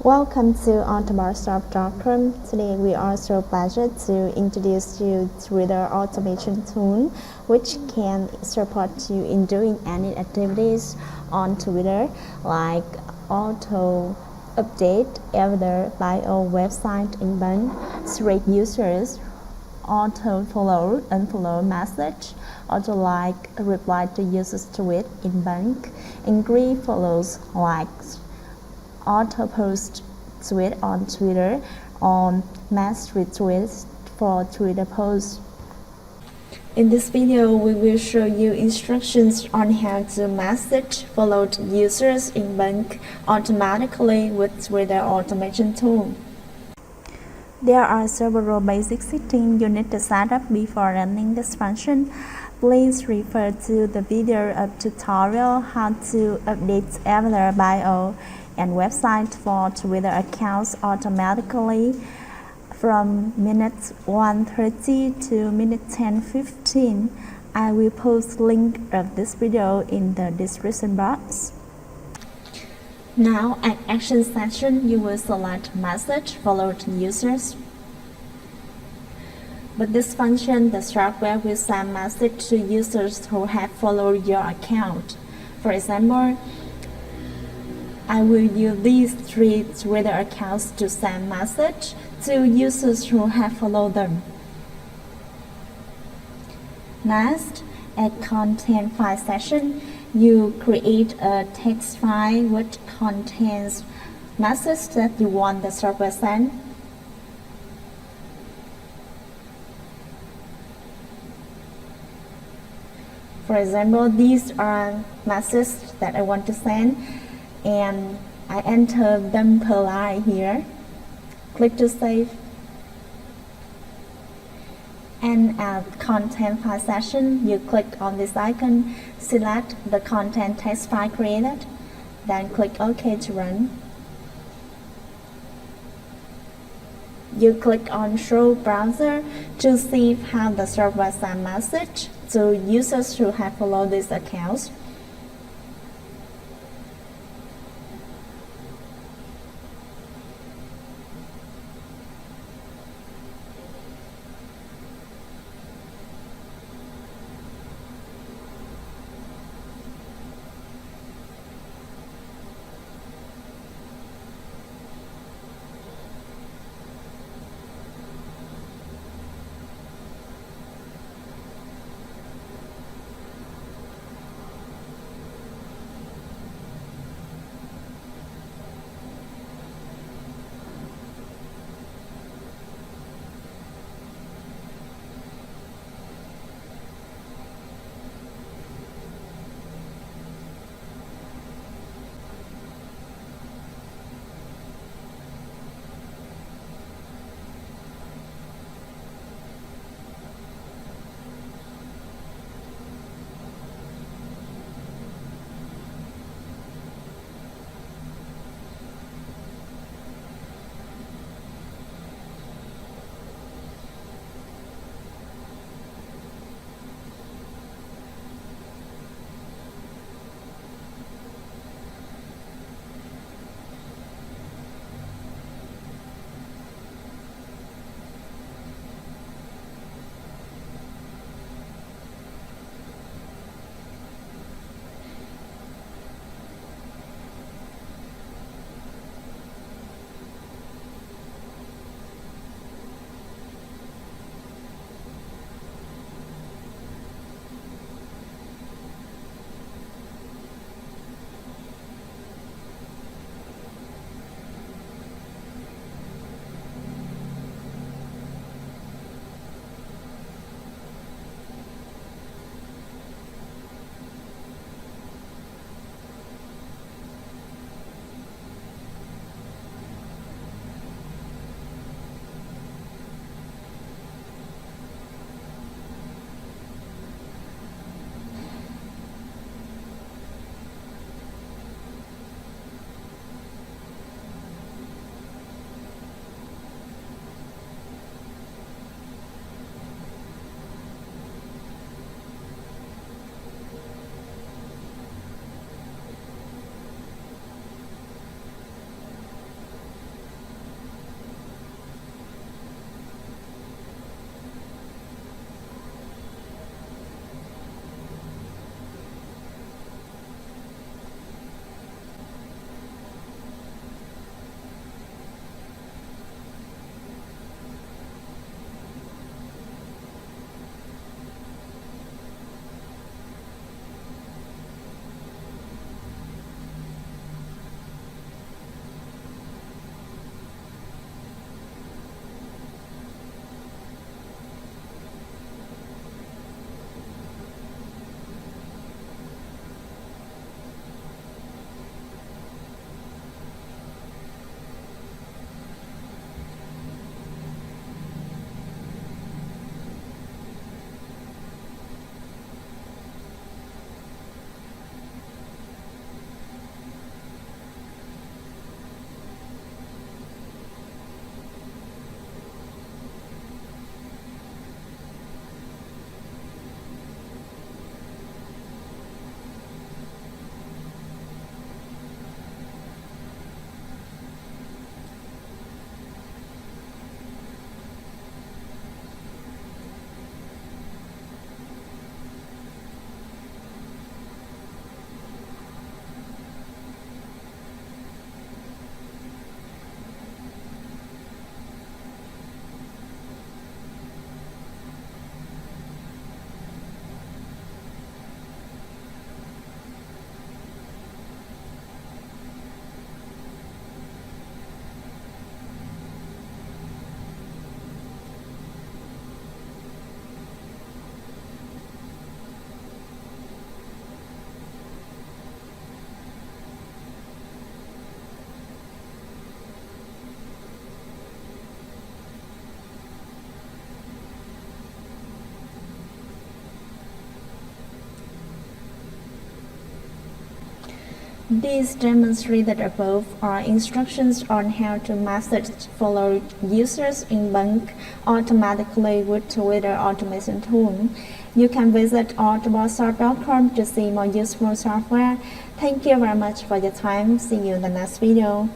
Welcome to Dcom. Today we are so pleased to introduce you Twitter automation tool, which can support you in doing any activities on Twitter, like auto update either bio website inbound, select users, auto follow, unfollow message, auto like, reply to users tweet inbound, agree follows, likes, auto post tweet on Twitter, on mass retweets for Twitter posts. In this video, we will show you instructions on how to message followed users in bulk automatically with Twitter automation tool. There are several basic settings you need to set up before running this function. Please refer to the video of tutorial how to update avatar bio and website for Twitter accounts automatically from minute 1:30 to minute 10:15. I will post link of this video in the description box. Now at action section, you will select message followed users. With this function, the software will send message to users who have followed your account. For example, I will use these 3 Twitter accounts to send message to users who have followed them. Next, at content file section, you create a text file which contains message that you want the software send. For example, these are messages that I want to send, and I enter them per line here. Click to save. And at content file section, you click on this icon, select the content text file created, then click OK to run. You click on Show Browser to see how the server sends message to users who have followed these accounts. These demonstrated above are instructions on how to message follow users in bank automatically with Twitter automation tool. You can visit automatorshop.com to see more useful software. Thank you very much for your time. See you in the next video.